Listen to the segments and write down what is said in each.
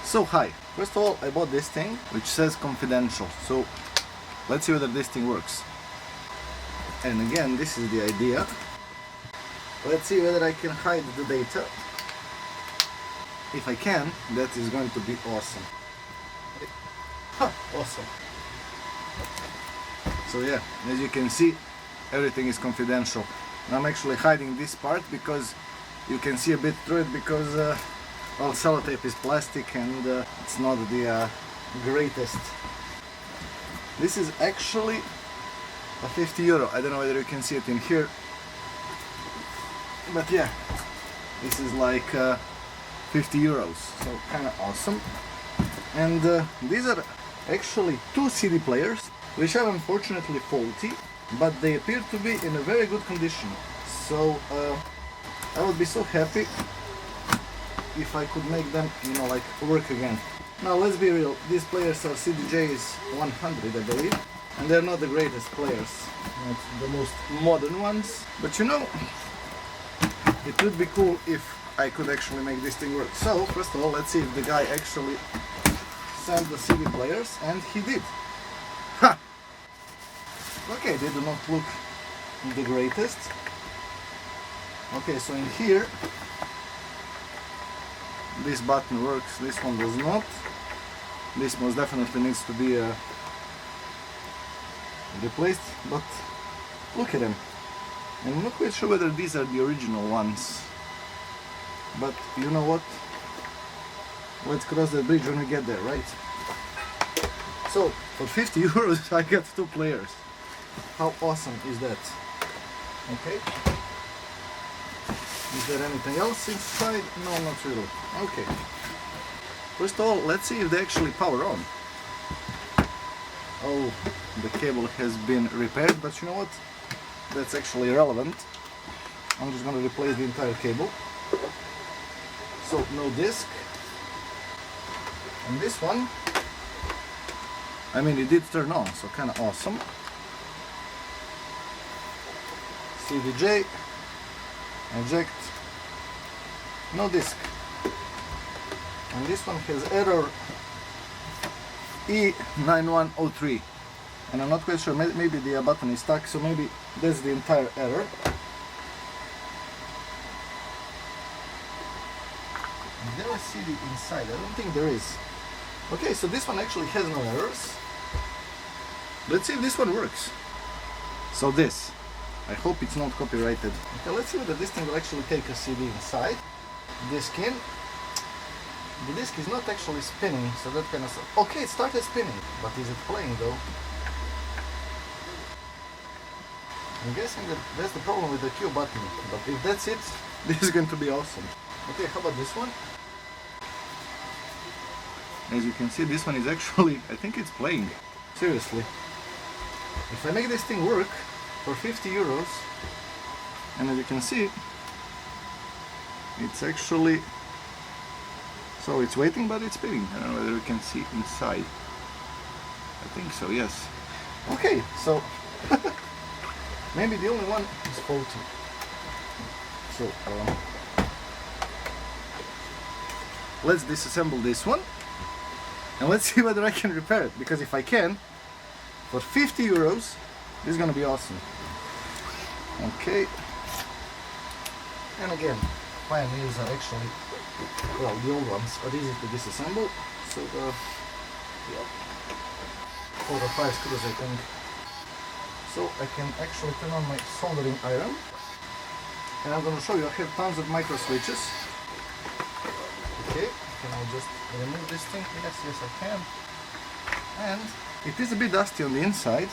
So hi, first of all I bought this thing which says confidential, so let's see whether this thing works. And again, this is the idea. Let's see whether I can hide the data. If I can, that is going to be awesome. Awesome. So yeah, as you can see, everything is confidential. And I'm actually hiding this part because you can see a bit through it because well, sellotape is plastic and it's not the greatest. This is actually a 50 euro. I don't know whether you can see it in here, but yeah, this is like 50 euros, so kind of awesome. And these are actually two CD players, which are unfortunately faulty, but they appear to be in a very good condition. So I would be so happy if I could make them, you know, like work again. Now let's be real, these players are CDJ-100, I believe, and they're not the greatest players, not the most modern ones, but you know, it would be cool if I could actually make this thing work. So first of all, let's see if the guy actually sent the CD players, and he did. Ha! Okay, they do not look the greatest. Okay, so in here this button works, this one does not. This most definitely needs to be replaced, but look at them. And I'm not quite sure whether these are the original ones, but you know what? Let's cross that bridge when we get there, right? So, for 50 euros I got two players. How awesome is that? Okay. Is there anything else inside? No, not really. Okay. First of all, let's see if they actually power on. Oh, the cable has been repaired, but you know what? That's actually irrelevant. I'm just going to replace the entire cable. So, no disc. And this one, I mean, it did turn on, so kind of awesome. CDJ, eject, no disc. And this one has error E9103. And I'm not quite sure, maybe the button is stuck, so maybe that's the entire error. Is there a CD inside? I don't think there is. Okay, so this one actually has no errors. Let's see if this one works. So this, I hope it's not copyrighted. Okay, let's see whether this thing will actually take a CD inside. Disc in. The disc is not actually spinning, so that kind of stuff. Okay, it started spinning, but is it playing though? I'm guessing that that's the problem with the Q button, but if that's it, this is going to be awesome. Okay, how about this one? As you can see, this one is actually, I think it's playing. Seriously. If I make this thing work for 50 euros, and as you can see, it's actually, so it's waiting but it's spinning. I don't know whether you can see inside. I think so, yes. Okay, so maybe the only one is faulty. So let's disassemble this one and let's see whether I can repair it, because if I can, for 50 euros, this is gonna be awesome. Okay. And again, pioneers are actually, well, the old ones are easy to disassemble. So yeah, 4 or 5 screws, I think. So I can actually turn on my soldering iron. And I'm gonna show you, I have tons of micro switches. Okay, can I just remove this thing? Yes, I can. And it is a bit dusty on the inside,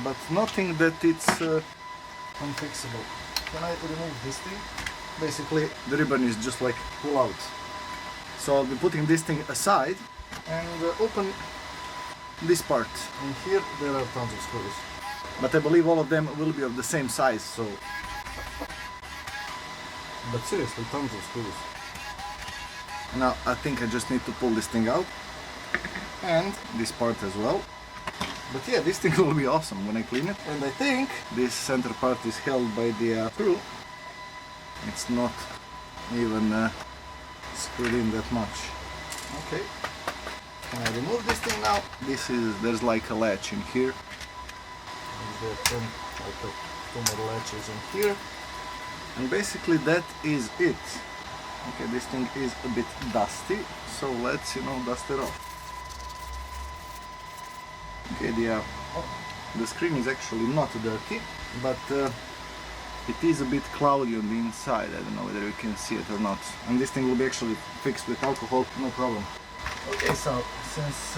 but nothing that it's unfixable. Can I remove this thing? Basically, the ribbon is just like pull out. So I'll be putting this thing aside and open this part. And here there are tons of screws. But I believe all of them will be of the same size, so... But seriously, tons of screws. Now I think I just need to pull this thing out. And this part as well. But yeah, this thing will be awesome when I clean it. And I think this center part is held by the screw. It's not even screwed in that much. Okay. Can I remove this thing now? There's like a latch in here. There are like two more latches in here. And basically that is it. Okay, this thing is a bit dusty, so let's, dust it off. Okay, the screen is actually not dirty, but it is a bit cloudy on the inside. I don't know whether you can see it or not. And this thing will be actually fixed with alcohol, no problem. Okay, so since,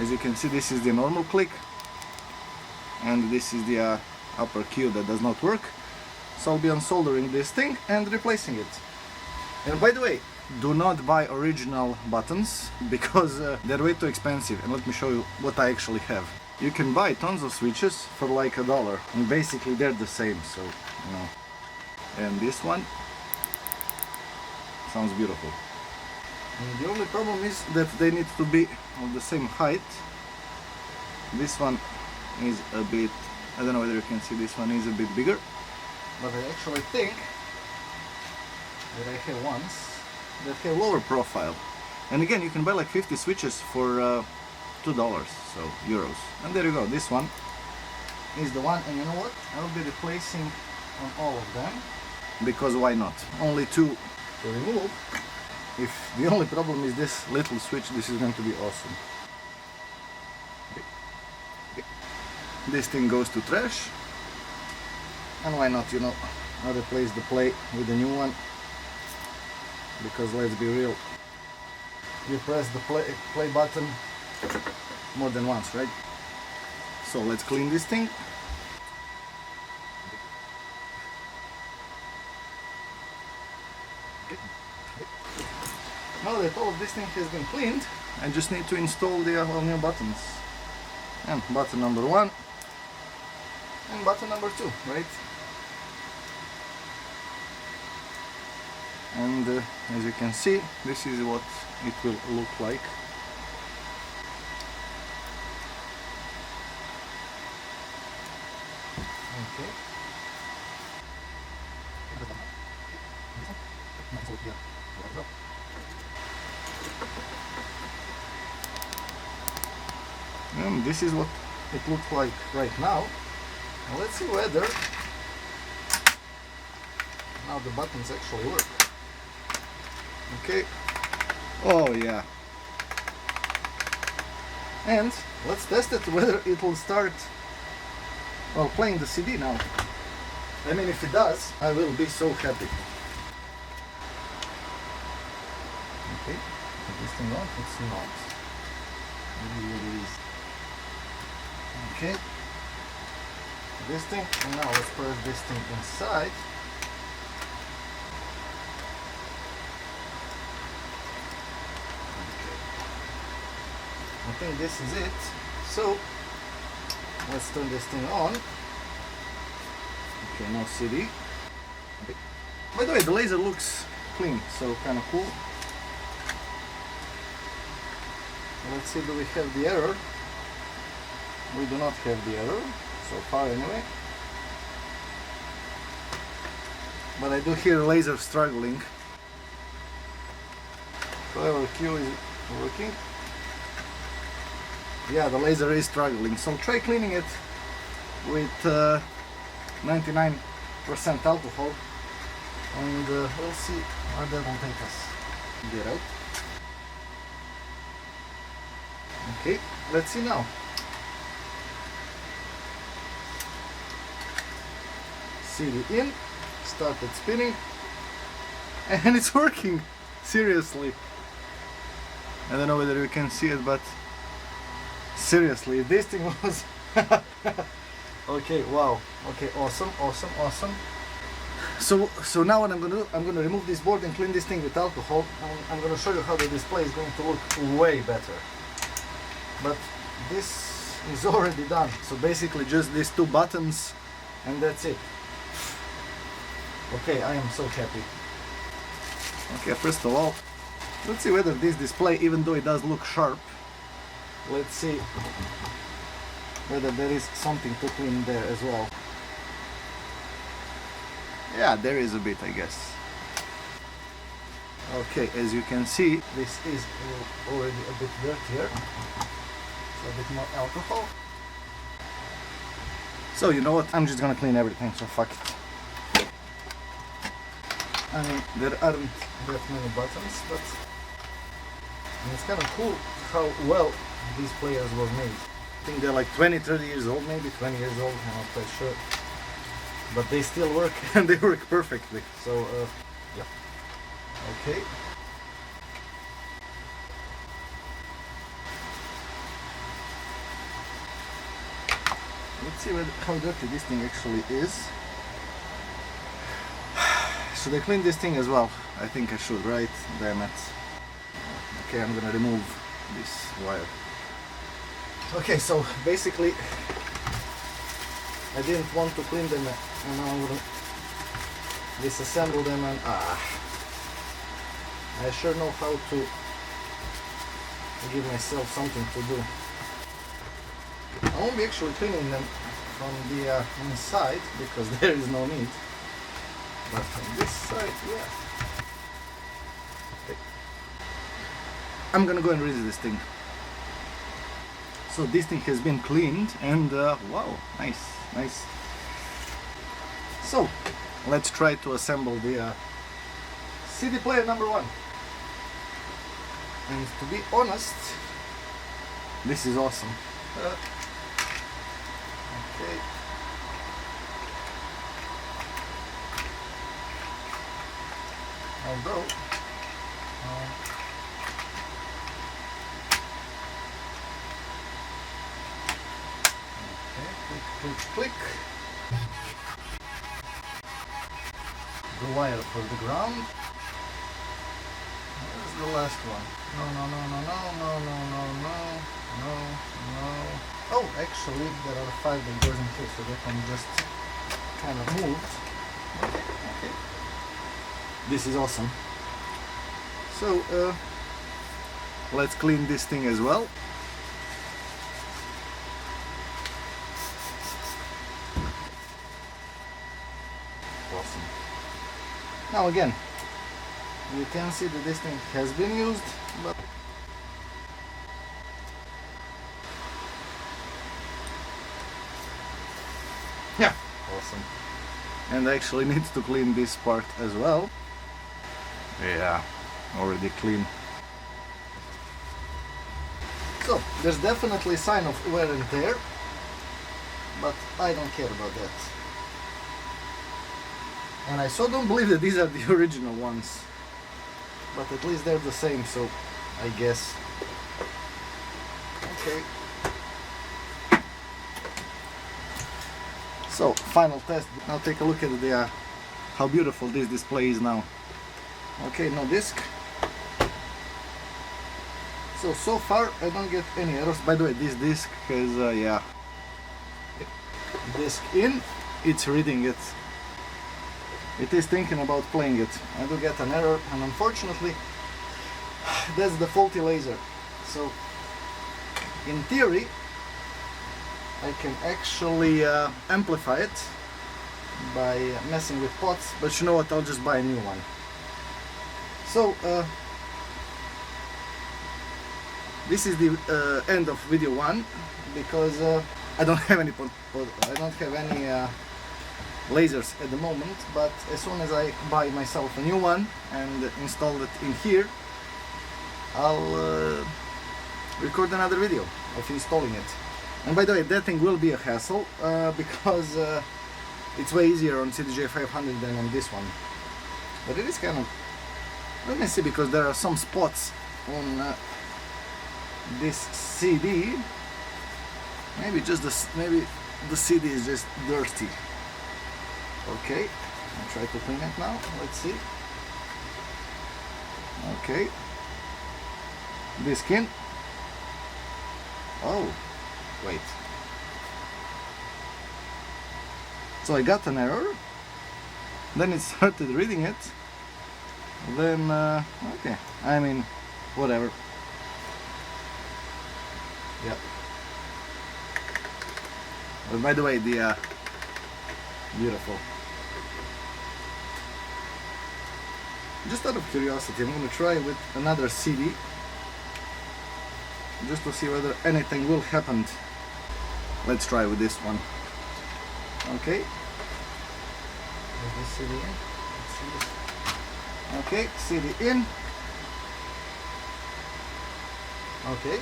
as you can see, this is the normal click, and this is the upper cue that does not work. So I'll be unsoldering this thing and replacing it. And by the way, do not buy original buttons because they're way too expensive. And let me show you what I actually have. You can buy tons of switches for like $1, and basically they're the same, so And this one sounds beautiful. And the only problem is that they need to be of the same height. This one is a bit, I don't know whether you can see, this one is a bit bigger. But I actually think that I have ones that have lower profile. And again, you can buy like 50 switches for $2, so euros. And there you go, this one is the one, and you know what? I'll be replacing on all of them, because why not? Only two to remove. If the only problem is this little switch, this is going to be awesome. This thing goes to trash, and why not, I'll replace the play with a new one, because let's be real, you press the play button more than once, right? So let's clean this thing. Now that all of this thing has been cleaned, I just need to install the all new buttons. And button number 1 and button number 2, right? And as you can see, this is what it will look like. Okay. And this is what it looks like right now. Now let's see whether now the buttons actually work. Okay. Oh yeah. And let's test it whether it will start playing the CD now. I mean, if it does, I will be so happy. Okay, is this thing on? It's not. Maybe it is. Okay. This thing, and now let's press this thing inside. Okay. I think this is it. So let's turn this thing on. Okay, now CD. Okay. By the way, the laser looks clean, so kind of cool. Let's see, do we have the error? We do not have the error, so far anyway. But I do hear laser struggling. However, Q is working. Yeah, the laser is struggling, so try cleaning it with 99% alcohol, and we'll see where that will take us. Get out. Okay, let's see now. CD in, started spinning, and it's working! Seriously. I don't know whether you can see it, but seriously, this thing was okay, wow, okay, awesome. So now what I'm gonna do, I'm gonna remove this board and clean this thing with alcohol, and I'm gonna show you how the display is going to look way better. But this is already done, so basically just these two buttons and that's it. Okay, I am so happy. Okay, first of all, let's see whether this display, even though it does look sharp, let's see whether there is something to clean there as well. Yeah, there is a bit, I guess. Okay, as you can see, this is already a bit dirtier. So a bit more alcohol. So you know what? I'm just gonna clean everything, so fuck it. I mean, there aren't that many buttons, but it's kind of cool how well these players were made. I think they're like 20-30 years old, maybe 20 years old, I'm not quite sure. But they still work, and they work perfectly. So, yeah. Okay. Let's see how dirty this thing actually is. Should I clean this thing as well? I think I should, right? Damn it. Okay, I'm gonna remove this wire. Okay, so basically I didn't want to clean them and now I'm gonna disassemble them and I sure know how to give myself something to do. I won't be actually cleaning them from the inside because there is no need, but from this side, yeah. Okay. I'm gonna go and read this thing. So this thing has been cleaned and wow, nice. So let's try to assemble the CD player number 1. And to be honest, this is awesome. Okay. Although click. The wire for the ground. Where's the last one? No. Oh, actually, there are 5 that goes in here, so they can just kind of move. Okay. This is awesome. So, let's clean this thing as well. Awesome. Now again, you can see that this thing has been used, but yeah, awesome. And I actually need to clean this part as well. Yeah, already clean. So there's definitely a sign of wear and tear, but I don't care about that. And I so don't believe that these are the original ones, but at least they're the same, so I guess. Okay. So final test. Now take a look at the how beautiful this display is now. Okay, no disc. So far I don't get any errors. By the way, this disc has yeah, disc in, it's reading it. It is thinking about playing it. I do get an error, and unfortunately that's the faulty laser. So in theory I can actually amplify it by messing with pots, but you know what, I'll just buy a new one. So this is the end of video 1, because I don't have any lasers at the moment, but as soon as I buy myself a new one and install it in here, I'll record another video of installing it. And by the way, that thing will be a hassle because it's way easier on CDJ-100 than on this one. But it is kind of, let me see, because there are some spots on this CD. Maybe the CD is just dirty. Okay, I'll try to clean it now. Let's see. Okay, this skin. Oh, wait. So I got an error. Then it started reading it. Then okay. I mean, whatever. Yep. But by the way, the beautiful. Just out of curiosity, I'm gonna try with another CD, just to see whether anything will happen. Let's try with this one. Okay. Is this CD in? Let's see this. Okay, CD in. Okay.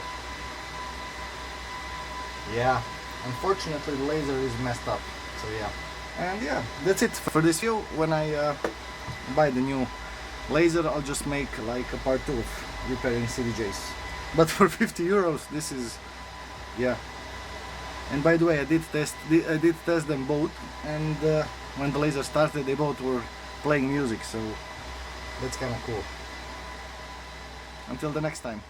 Yeah, unfortunately the laser is messed up, so yeah. And yeah, that's it for this video. When I buy the new laser, I'll just make like a part 2 of repairing CDJs. But for 50 euros, this is, yeah. And by the way, I did test them both, and when the laser started, they both were playing music, so that's kind of cool. Until the next time.